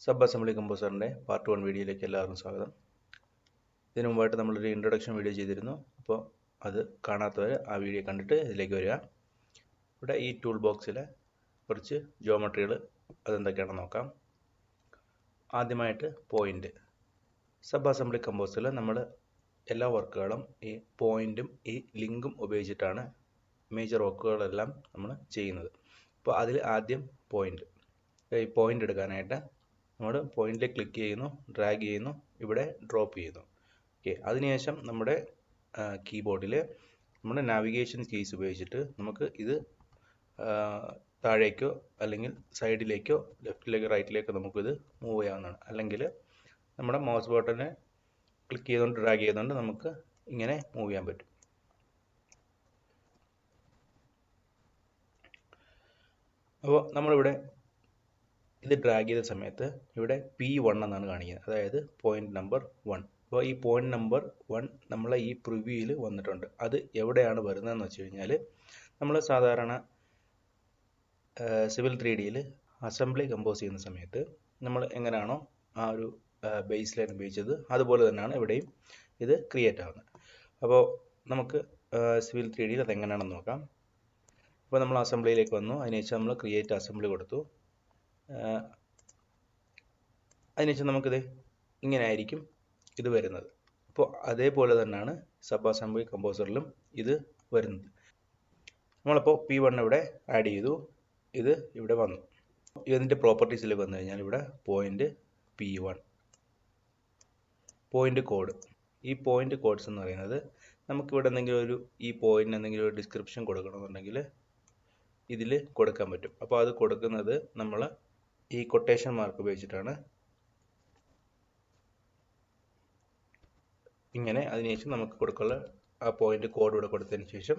Subassembly കമ്പോസറിൻ്റെ part 1 വീഡിയോയിലേക്ക് എല്ലാവർക്കും സ്വാഗതം. ഇതിനു മുമ്പായിട്ട് നമ്മളൊരു ഇൻട്രൊഡക്ഷൻ വീഡിയോ ചെയ്തിരുന്നു. അപ്പോൾ അത് കാണാത്തവർ ആ വീഡിയോ കണ്ടിട്ട് ഇതിലേക്ക് വരിക. ഇവിടെ ഈ ടൂൾ ബോക്സിൽ കുറച്ച് ജോമെട്രികൾ അതെന്തൊക്കെയാണെന്ന് നോക്കാം. ആദ്യമായിട്ട് പോയിൻ്റ്. സബ് കമ്പോസറിൽ നമ്മൾ എല്ലാ വർക്കുകളും ഈ പോയിൻറ്റും ഈ ലിങ്കും ഉപയോഗിച്ചിട്ടാണ് മേജർ വർക്കുകളെല്ലാം നമ്മൾ ചെയ്യുന്നത്. അപ്പോൾ അതിൽ ആദ്യം പോയിൻ്റ്. ഈ പോയിൻ്റ് എടുക്കാനായിട്ട് നമ്മൾ പോയിന്റിൽ ക്ലിക്ക് ചെയ്യുന്നു, ഡ്രാഗ് ചെയ്യുന്നു, ഇവിടെ ഡ്രോപ്പ് ചെയ്യുന്നു. ഓക്കെ, അതിനുശേഷം നമ്മുടെ കീബോർഡിൽ നമ്മുടെ നാവിഗേഷൻ കീസ് ഉപയോഗിച്ചിട്ട് നമുക്ക് ഇത് താഴേക്കോ അല്ലെങ്കിൽ സൈഡിലേക്കോ ലെഫ്റ്റിലേക്കോ റൈറ്റിലേക്കോ നമുക്കിത് മൂവ് ചെയ്യാവുന്നതാണ്. അല്ലെങ്കിൽ നമ്മുടെ മൗസ് ബട്ടനെ ക്ലിക്ക് ചെയ്തുകൊണ്ട് ഡ്രാഗ് ചെയ്തുകൊണ്ട് നമുക്ക് ഇങ്ങനെ മൂവ് ചെയ്യാൻ പറ്റും. അപ്പോൾ നമ്മളിവിടെ ഇത് ഡ്രാഗ് ചെയ്ത സമയത്ത് ഇവിടെ P1 എന്നാണ് കാണിക്കുന്നത്, അതായത് പോയിന്റ് നമ്പർ 1. അപ്പോൾ ഈ പോയിന്റ് നമ്പർ 1 നമ്മളെ ഈ പ്രിവ്യൂവിൽ വന്നിട്ടുണ്ട്. അത് എവിടെയാണ് വരുന്നതെന്ന് വെച്ച് കഴിഞ്ഞാൽ നമ്മൾ സാധാരണ സിവിൽ 3Dയിൽ അസംബ്ലി കമ്പോസ് ചെയ്യുന്ന സമയത്ത് നമ്മൾ എങ്ങനെയാണോ ആ ഒരു ബേസ് ലൈൻ ഉപയോഗിച്ചത് അതുപോലെ തന്നെയാണ് ഇവിടെയും ഇത് ക്രിയേറ്റ് ആവുന്നത്. അപ്പോൾ നമുക്ക് സിവിൽ 3Dയിൽ അതെങ്ങനെയാണെന്ന് നോക്കാം. അപ്പോൾ നമ്മൾ അസംബ്ലിയിലേക്ക് വന്നു, അതിനുശേഷം നമ്മൾ ക്രിയേറ്റ് അസംബ്ലി കൊടുത്തു. അതിനുശേഷം നമുക്കിത് ഇങ്ങനെ ആയിരിക്കും ഇത് വരുന്നത്. അപ്പോൾ അതേപോലെ തന്നെയാണ് സബ് അസംബ്ലി കമ്പോസറിലും ഇത് വരുന്നത്. നമ്മളപ്പോൾ P1 ഇവിടെ ആഡ് ചെയ്തു, ഇത് ഇവിടെ വന്നു. ഇതിൻ്റെ പ്രോപ്പർട്ടീസിൽ വന്നു കഴിഞ്ഞാൽ ഇവിടെ പോയിന്റ് P1 പോയിന്റ് കോഡ്. ഈ പോയിന്റ് കോഡ്സ് എന്ന് പറയുന്നത് നമുക്കിവിടെ എന്തെങ്കിലും ഒരു ഈ പോയിന്റിന് എന്തെങ്കിലും ഒരു ഡിസ്ക്രിപ്ഷൻ കൊടുക്കണമെന്നുണ്ടെങ്കിൽ ഇതിൽ കൊടുക്കാൻ പറ്റും. അപ്പോൾ അത് കൊടുക്കുന്നത് നമ്മൾ ഈ കൊട്ടേഷൻ മാർക്ക് ഉപയോഗിച്ചിട്ടാണ്. ഇങ്ങനെ അതിനുശേഷം നമുക്ക് കൊടുക്കാനുള്ള ആ പോയിന്റ് കോഡ് ഇവിടെ കൊടുത്തതിന് ശേഷം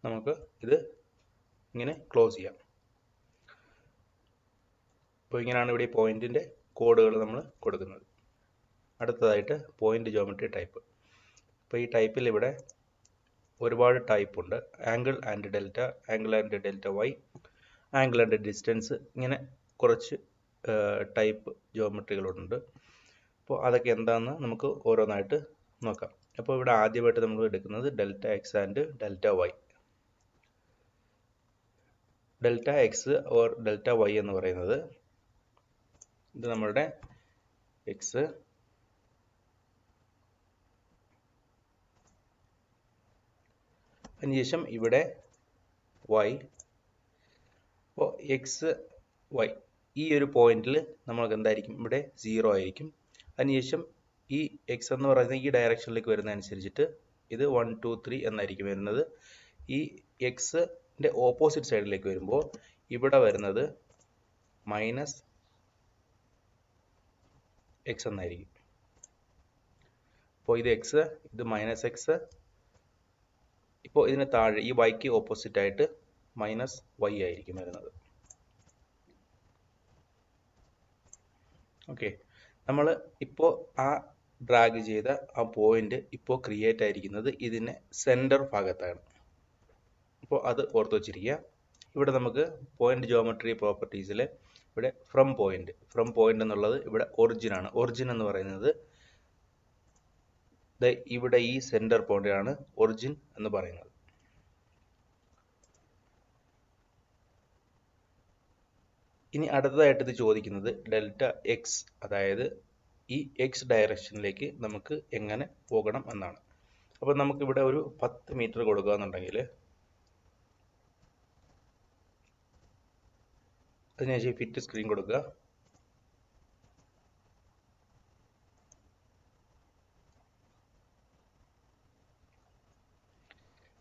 നമുക്ക് ഇത് ഇങ്ങനെ ക്ലോസ് ചെയ്യാം. അപ്പോൾ ഇങ്ങനെയാണ് ഇവിടെ പോയിന്റിൻ്റെ കോഡുകൾ നമ്മൾ കൊടുക്കുന്നത്. അടുത്തതായിട്ട് പോയിന്റ് ജോമെട്രി ടൈപ്പ്. അപ്പോൾ ഈ ടൈപ്പിൽ ഇവിടെ ഒരുപാട് ടൈപ്പ് ഉണ്ട്. Angle and delta, angle and delta Y, angle and distance, ഇങ്ങനെ കുറച്ച് ടൈപ്പ് ജോമെട്രികളുണ്ട്. അപ്പോൾ അതൊക്കെ എന്താണെന്ന് നമുക്ക് ഓരോന്നായിട്ട് നോക്കാം. അപ്പോൾ ഇവിടെ ആദ്യമായിട്ട് നമ്മൾ എടുക്കുന്നത് delta X and delta Y. Delta X or delta Y എന്ന് പറയുന്നത് ഇത് നമ്മളുടെ എക്സ്, അതിനുശേഷം ഇവിടെ വൈ. അപ്പോൾ എക്സ് വൈ ഈ ഒരു പോയിന്റിൽ നമ്മൾക്ക് എന്തായിരിക്കും, ഇവിടെ 0 ആയിരിക്കും. അതിനുശേഷം ഈ എക്സ് എന്ന് പറയുന്നത് ഈ ഡയറക്ഷനിലേക്ക് വരുന്നതനുസരിച്ചിട്ട് ഇത് 1 2 3 എന്നായിരിക്കും വരുന്നത്. ഈ എക്സിൻ്റെ ഓപ്പോസിറ്റ് സൈഡിലേക്ക് വരുമ്പോൾ ഇവിടെ വരുന്നത് മൈനസ് എക്സ് എന്നായിരിക്കും. അപ്പോൾ ഇത് എക്സ്, ഇത് മൈനസ് എക്സ്. ഇപ്പോൾ ഇതിന് താഴെ ഈ വൈക്ക് ഓപ്പോസിറ്റ് ആയിട്ട് മൈനസ് വൈ ആയിരിക്കും വരുന്നത്. ഓക്കെ, നമ്മൾ ഇപ്പോൾ ആ ഡ്രാഗ് ചെയ്ത ആ പോയിന്റ് ഇപ്പോൾ ക്രിയേറ്റ് ആയിരിക്കുന്നത് ഇതിന് സെൻറ്റർ ഭാഗത്താണ്. അപ്പോൾ അത് ഓർത്ത് വച്ചിരിക്കുക. ഇവിടെ നമുക്ക് പോയിന്റ് ജോമെട്രി പ്രോപ്പർട്ടീസിൽ ഇവിടെ ഫ്രം പോയിന്റ് എന്നുള്ളത് ഇവിടെ ഒറിജിൻ ആണ്. ഒറിജിൻ എന്ന് പറയുന്നത് ഇവിടെ ഈ സെൻറ്റർ പോയിന്റാണ് ഒറിജിൻ എന്ന് പറയുന്നത്. ഇനി അടുത്തതായിട്ട് ഇത് ചോദിക്കുന്നത് ഡെൽറ്റ എക്സ്, അതായത് ഈ എക്സ് ഡയറക്ഷനിലേക്ക് നമുക്ക് എങ്ങനെ പോകണം എന്നാണ്. അപ്പോൾ നമുക്കിവിടെ ഒരു 10 മീറ്റർ കൊടുക്കുക എന്നുണ്ടെങ്കിൽ അതിനുശേഷം ഫിറ്റ് സ്ക്രീൻ കൊടുക്കുക.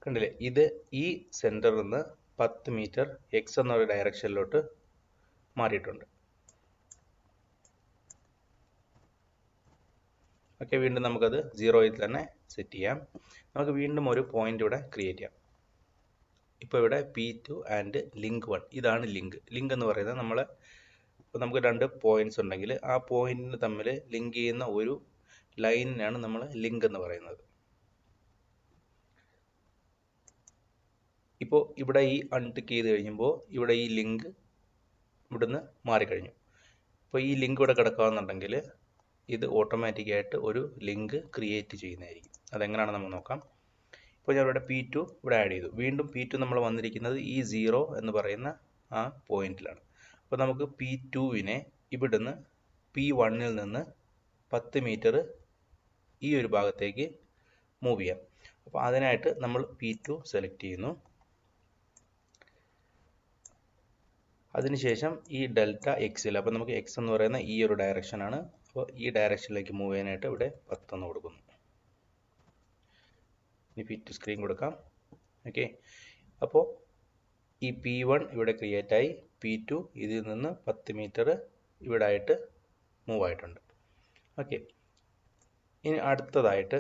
കണ്ടില്ലേ, ഇത് ഈ സെൻറ്ററിൽ നിന്ന് 10 മീറ്റർ എക്സ് എന്നൊരു ഡയറക്ഷനിലോട്ട് മാറിയിട്ടുണ്ട്. ഓക്കെ, വീണ്ടും നമുക്കത് 0യിൽ തന്നെ സെറ്റ് ചെയ്യാം. നമുക്ക് വീണ്ടും ഒരു പോയിന്റ് ഇവിടെ ക്രിയേറ്റ് ചെയ്യാം. ഇപ്പോൾ ഇവിടെ P2 ആൻഡ് ലിങ്ക് 1, ഇതാണ് ലിങ്ക്. ലിങ്ക് എന്ന് പറയുന്നത് നമ്മൾ ഇപ്പോൾ നമുക്ക് 2 പോയിന്റ്സ് ഉണ്ടെങ്കിൽ ആ പോയിന്റിന് തമ്മിൽ ലിങ്ക് ചെയ്യുന്ന ഒരു ലൈനിനാണ് നമ്മൾ ലിങ്ക് എന്ന് പറയുന്നത്. ഇപ്പോൾ ഇവിടെ ഈ അൺടിക്ക് ചെയ്ത് കഴിയുമ്പോൾ ഇവിടെ ഈ ലിങ്ക് ഇവിടുന്ന് മാറിക്കഴിഞ്ഞു. അപ്പോൾ ഈ ലിങ്ക് ഇവിടെ കിടക്കുകയെന്നുണ്ടെങ്കിൽ ഇത് ഓട്ടോമാറ്റിക്കായിട്ട് ഒരു ലിങ്ക് ക്രിയേറ്റ് ചെയ്യുന്നതായിരിക്കും. അതെങ്ങനെയാണെന്ന് നമുക്ക് നോക്കാം. ഇപ്പോൾ ഞാൻ ഇവിടെ P2 ഇവിടെ ആഡ് ചെയ്തു. വീണ്ടും P2 നമ്മൾ വന്നിരിക്കുന്നത് ഈ 0 എന്ന് പറയുന്ന ആ പോയിന്റിലാണ്. അപ്പോൾ നമുക്ക് P2വിനെ ഇവിടുന്ന് P1ൽ നിന്ന് 10 മീറ്റർ ഈ ഒരു ഭാഗത്തേക്ക് മൂവ് ചെയ്യാം. അപ്പോൾ അതിനായിട്ട് നമ്മൾ P2 സെലക്ട് ചെയ്യുന്നു. അതിനുശേഷം ഈ ഡെൽറ്റ എക്സിൽ, അപ്പോൾ നമുക്ക് എക്സ് എന്ന് പറയുന്ന ഈ ഒരു ഡയറക്ഷനാണ്. അപ്പോൾ ഈ ഡയറക്ഷനിലേക്ക് മൂവ് ചെയ്യാനായിട്ട് ഇവിടെ 10 എന്ന് കൊടുക്കുന്നു. ഇനി ഫിറ്റ് സ്ക്രീൻ കൊടുക്കാം. ഓക്കെ, അപ്പോൾ ഈ P1 ഇവിടെ ക്രിയേറ്റ് ആയി, P2 ഇതിൽ നിന്ന് 10 മീറ്റർ ഇവിടെ ആയിട്ട് മൂവ് ആയിട്ടുണ്ട്. ഓക്കെ, ഇനി അടുത്തതായിട്ട്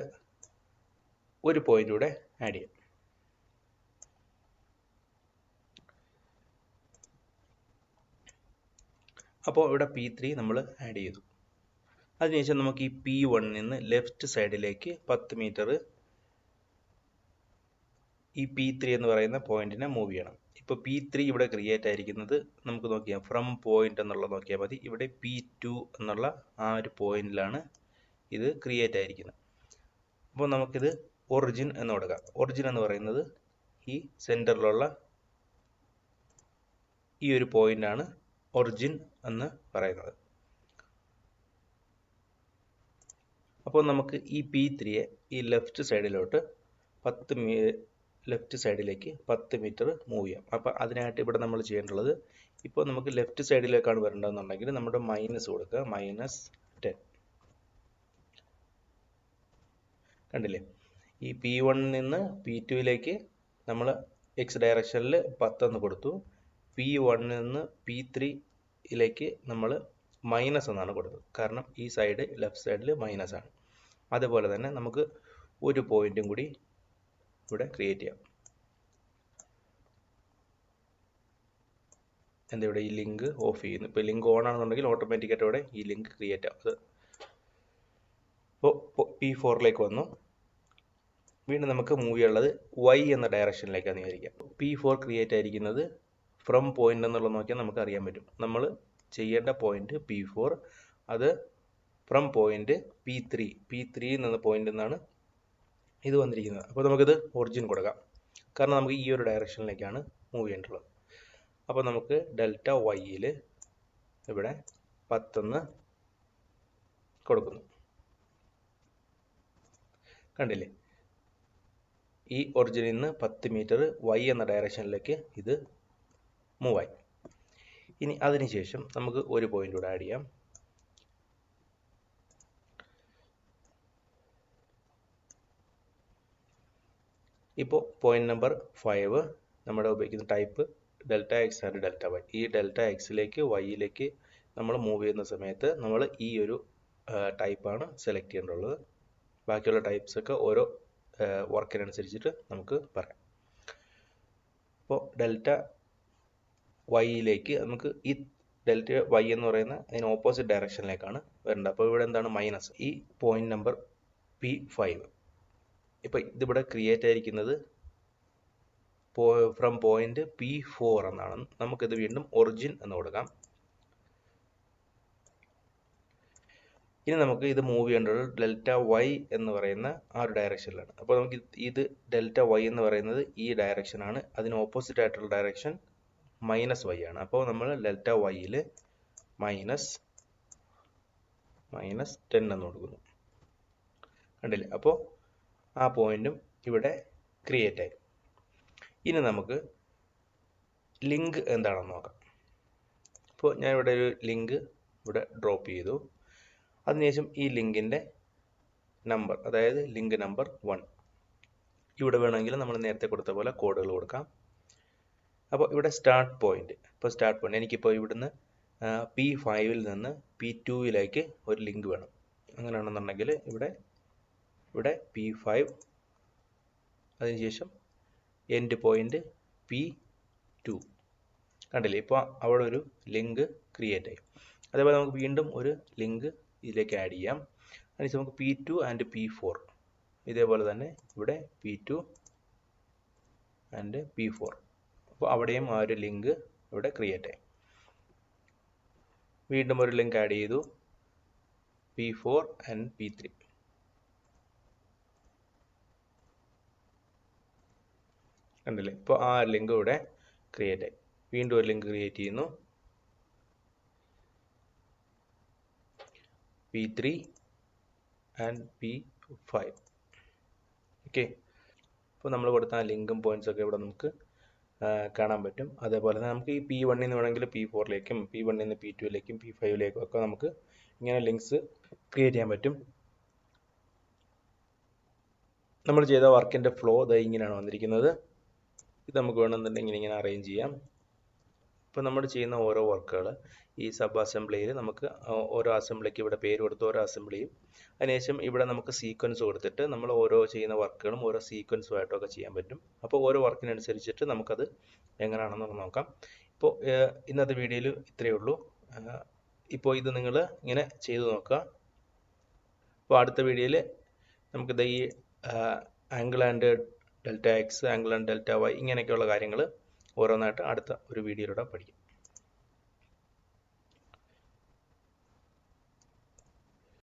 ഒരു പോയിന്റ് കൂടെ ആഡ് ചെയ്യാം. അപ്പോൾ ഇവിടെ P3 നമ്മൾ ആഡ് ചെയ്തു. അതിനുശേഷം നമുക്ക് ഈ P1 നിന്ന് ലെഫ്റ്റ് സൈഡിലേക്ക് 10 മീറ്റർ ഈ P3 എന്ന് പറയുന്ന പോയിന്റിനെ മൂവ് ചെയ്യണം. ഇപ്പോൾ P3 ഇവിടെ ക്രിയേറ്റ് ആയിരിക്കുന്നത് നമുക്ക് നോക്കിയാൽ ഫ്രം പോയിന്റ് എന്നുള്ളത് നോക്കിയാൽ മതി. ഇവിടെ P2 എന്നുള്ള ആ ഒരു പോയിന്റിലാണ് ഇത് ക്രിയേറ്റ് ആയിരിക്കുന്നത്. അപ്പോൾ നമുക്കിത് ഒറിജിൻ എന്ന് കൊടുക്കാം. ഒറിജിൻ എന്ന് പറയുന്നത് ഈ സെൻറ്ററിലുള്ള ഈ ഒരു പോയിന്റാണ് ഒറിജിൻ എന്ന് പറയുന്നത്. അപ്പോൾ നമുക്ക് ഈ P3യെ ഈ ലെഫ്റ്റ് സൈഡിലോട്ട് ലെഫ്റ്റ് സൈഡിലേക്ക് 10 മീറ്റർ മൂവ് ചെയ്യാം. അപ്പോൾ അതിനായിട്ട് ഇവിടെ നമ്മൾ ചെയ്യേണ്ടത്, ഇപ്പോൾ നമുക്ക് ലെഫ്റ്റ് സൈഡിലേക്കാണ് വരേണ്ടതെന്നുണ്ടെങ്കിൽ നമ്മുടെ മൈനസ് കൊടുക്കുക, -10. കണ്ടില്ലേ, ഈ P1 നിന്ന് P2യിലേക്ക് നമ്മൾ എക്സ് ഡയറക്ഷനിൽ 10 എന്ന് കൊടുത്തു. P1 നിന്ന് P3യിലേക്ക് നമ്മൾ മൈനസ് എന്നാണ് കൊടുത്തത്, കാരണം ഈ സൈഡ് ലെഫ്റ്റ് സൈഡിൽ മൈനസ് ആണ്. അതുപോലെ തന്നെ നമുക്ക് ഒരു പോയിന്റും കൂടി ഇവിടെ ക്രിയേറ്റ് ചെയ്യാം. എന്താ ഇവിടെ ഈ ലിങ്ക് ഓഫ് ചെയ്യുന്നു. ഇപ്പോൾ ലിങ്ക് ഓൺ ആണെന്നുണ്ടെങ്കിൽ ഓട്ടോമാറ്റിക്കായിട്ട് ഇവിടെ ഈ ലിങ്ക് ക്രിയേറ്റ് ആവും. അപ്പോൾ P4ലേക്ക് വന്നു. വീണ്ടും നമുക്ക് മൂവ് ചെയ്യാനുള്ളത് Y എന്ന ഡയറക്ഷനിലേക്കാണ് വിചാരിക്കുക. P4 ക്രിയേറ്റ് ആയിരിക്കുന്നത് ഫ്രം പോയിന്റ് എന്നുള്ളത് നോക്കിയാൽ നമുക്ക് അറിയാൻ പറ്റും. നമ്മൾ ചെയ്യേണ്ട പോയിന്റ് P4, അത് ഫ്രം പോയിന്റ് P3 എന്ന പോയിന്റ് നിന്നാണ് ഇത് വന്നിരിക്കുന്നത്. അപ്പോൾ നമുക്കിത് ഒറിജിൻ കൊടുക്കാം, കാരണം നമുക്ക് ഈ ഒരു ഡയറക്ഷനിലേക്കാണ് മൂവ് ചെയ്യേണ്ടത്. അപ്പോൾ നമുക്ക് ഡെൽറ്റ വൈയിൽ ഇവിടെ 10 കൊടുക്കുന്നു. കണ്ടില്ലേ, ഈ ഒറിജിനിൽ നിന്ന് 10 മീറ്റർ Y എന്ന ഡയറക്ഷനിലേക്ക് ഇത് മൂവായി. ഇനി അതിനുശേഷം നമുക്ക് ഒരു പോയിന്റ് കൂടെ ആഡ് ചെയ്യാം. ഇപ്പോൾ പോയിന്റ് നമ്പർ 5 നമ്മുടെ ഉപയോഗിക്കുന്ന type delta X and delta Y. ഈ ഡെൽറ്റ എക്സിലേക്ക് വൈയിലേക്ക് നമ്മൾ മൂവ് ചെയ്യുന്ന സമയത്ത് നമ്മൾ ഈ ഒരു ടൈപ്പാണ് സെലക്ട് ചെയ്യേണ്ടത്. ബാക്കിയുള്ള ടൈപ്സ് ഒക്കെ ഓരോ വർക്കിനനുസരിച്ചിട്ട് നമുക്ക് പറയാം. അപ്പോൾ ഡെൽറ്റ വൈയിലേക്ക് നമുക്ക് ഈ ഡെൽറ്റ വൈ എന്ന് പറയുന്ന അതിന് ഓപ്പോസിറ്റ് ഡയറക്ഷനിലേക്കാണ് വരേണ്ടത്. അപ്പോൾ ഇവിടെ എന്താണ് മൈനസ് ഈ പോയിന്റ് നമ്പർ P5. ഇപ്പോൾ ഇതിവിടെ ക്രിയേറ്റ് ആയിരിക്കുന്നത് ഫ്രം പോയിന്റ് P4 എന്നാണ്. നമുക്കിത് വീണ്ടും ഒറിജിൻ എന്ന് കൊടുക്കാം. ഇനി നമുക്ക് ഇത് മൂവ് ചെയ്യേണ്ടത് ഡെൽറ്റ വൈ എന്ന് പറയുന്ന ആ ഒരു ഡയറക്ഷനിലാണ്. അപ്പോൾ നമുക്ക് ഇത് ഡെൽറ്റ വൈ എന്ന് പറയുന്നത് ഈ ഡയറക്ഷനാണ്, അതിന് ഓപ്പോസിറ്റ് ആയിട്ടുള്ള ഡയറക്ഷൻ -y ആണ്. അപ്പോൾ നമ്മൾ ഡെൽറ്റ വൈയിൽ -10 എന്ന് കൊടുക്കുന്നു. കണ്ടില്ലേ, അപ്പോൾ ആ പോയിന്റും ഇവിടെ ക്രിയേറ്റ് ആയി. ഇനി നമുക്ക് ലിങ്ക് എന്താണെന്ന് നോക്കാം. അപ്പോൾ ഞാൻ ഇവിടെ ഒരു ലിങ്ക് ഇവിടെ ഡ്രോപ്പ് ചെയ്തു. അതിനുശേഷം ഈ ലിങ്കിൻ്റെ നമ്പർ, അതായത് ലിങ്ക് നമ്പർ 1 ഇവിടെ വേണമെങ്കിൽ നമ്മൾ നേരത്തെ കൊടുത്ത പോലെ കോഡുകൾ കൊടുക്കാം. അപ്പോൾ ഇവിടെ സ്റ്റാർട്ട് പോയിന്റ്, ഇപ്പോൾ സ്റ്റാർട്ട് പോയിന്റ് എനിക്കിപ്പോൾ ഇവിടുന്ന് P5ൽ നിന്ന് P2യിലേക്ക് ഒരു ലിങ്ക് വേണം. അങ്ങനെയാണെന്നുണ്ടെങ്കിൽ ഇവിടെ P5, അതിനുശേഷം എൻഡ് പോയിന്റ് P2. കണ്ടില്ലേ, ഇപ്പോൾ അവിടെ ഒരു ലിങ്ക് ക്രിയേറ്റ് ആയി. അതേപോലെ നമുക്ക് വീണ്ടും ഒരു ലിങ്ക് ഇതിലേക്ക് ആഡ് ചെയ്യാം. അതിനുശേഷം നമുക്ക് P2 ആൻഡ് P4 ഇതേപോലെ തന്നെ ഇവിടെ P2 ആൻഡ് P4. അപ്പോൾ അവിടെയും ആ ഒരു ലിങ്ക് ഇവിടെ ക്രിയേറ്റ് ആയി. വീണ്ടും ഒരു ലിങ്ക് ആഡ് ചെയ്തു, P4 and P3. കണ്ടില്ലേ? ഇപ്പോൾ ആ ലിങ്ക് ഇവിടെ ക്രിയേറ്റ് ആയി. വീണ്ടും ഒരു ലിങ്ക് ക്രിയേറ്റ് ചെയ്യുന്നു, P3 and P5. ഓക്കെ, അപ്പോൾ നമ്മൾ കൊടുത്ത ആ ലിങ്കും പോയിന്റ്സ് ഒക്കെ ഇവിടെ നമുക്ക് കാണാൻ പറ്റും. അതേപോലെ തന്നെ നമുക്ക് ഈ P1 നിന്ന് വേണമെങ്കിൽ P4ലേക്കും P1 നിന്ന് P2ലേക്കും P5ലേക്കും ഒക്കെ നമുക്ക് ഇങ്ങനെ ലിങ്ക്സ് ക്രിയേറ്റ് ചെയ്യാൻ പറ്റും. നമ്മൾ ചെയ്ത വർക്കിൻ്റെ ഫ്ലോ ഇങ്ങനെയാണ് വന്നിരിക്കുന്നത്. ഇത് നമുക്ക് വേണമെന്നുണ്ടെങ്കിൽ ഇങ്ങനെ അറേഞ്ച് ചെയ്യാം. ഇപ്പോൾ നമ്മൾ ചെയ്യുന്ന ഓരോ വർക്കുകൾ ഈ സബ് അസംബ്ലിയിൽ നമുക്ക് ഓരോ അസംബ്ലിക്ക് ഇവിടെ പേര് കൊടുത്ത് ഓരോ അസംബ്ലിയും, അതിനുശേഷം ഇവിടെ നമുക്ക് സീക്വൻസ് കൊടുത്തിട്ട് നമ്മൾ ഓരോ ചെയ്യുന്ന വർക്കുകളും ഓരോ സീക്വൻസുമായിട്ടൊക്കെ ചെയ്യാൻ പറ്റും. അപ്പോൾ ഓരോ വർക്കിനനുസരിച്ചിട്ട് നമുക്കത് എങ്ങനെയാണെന്ന് നോക്കാം. ഇപ്പോൾ ഇന്നത്തെ വീഡിയോയിൽ ഇത്രയേ ഉള്ളൂ. ഇപ്പോൾ ഇത് നിങ്ങൾ ഇങ്ങനെ ചെയ്തു നോക്കുക. അപ്പോൾ അടുത്ത വീഡിയോയിൽ നമുക്ക് ഈ angle and delta X, angle and delta Y, ഇങ്ങനെയൊക്കെയുള്ള കാര്യങ്ങൾ ഓരോന്നായിട്ട് അടുത്ത ഒരു വീഡിയോയിലൂടെ പഠിക്കും.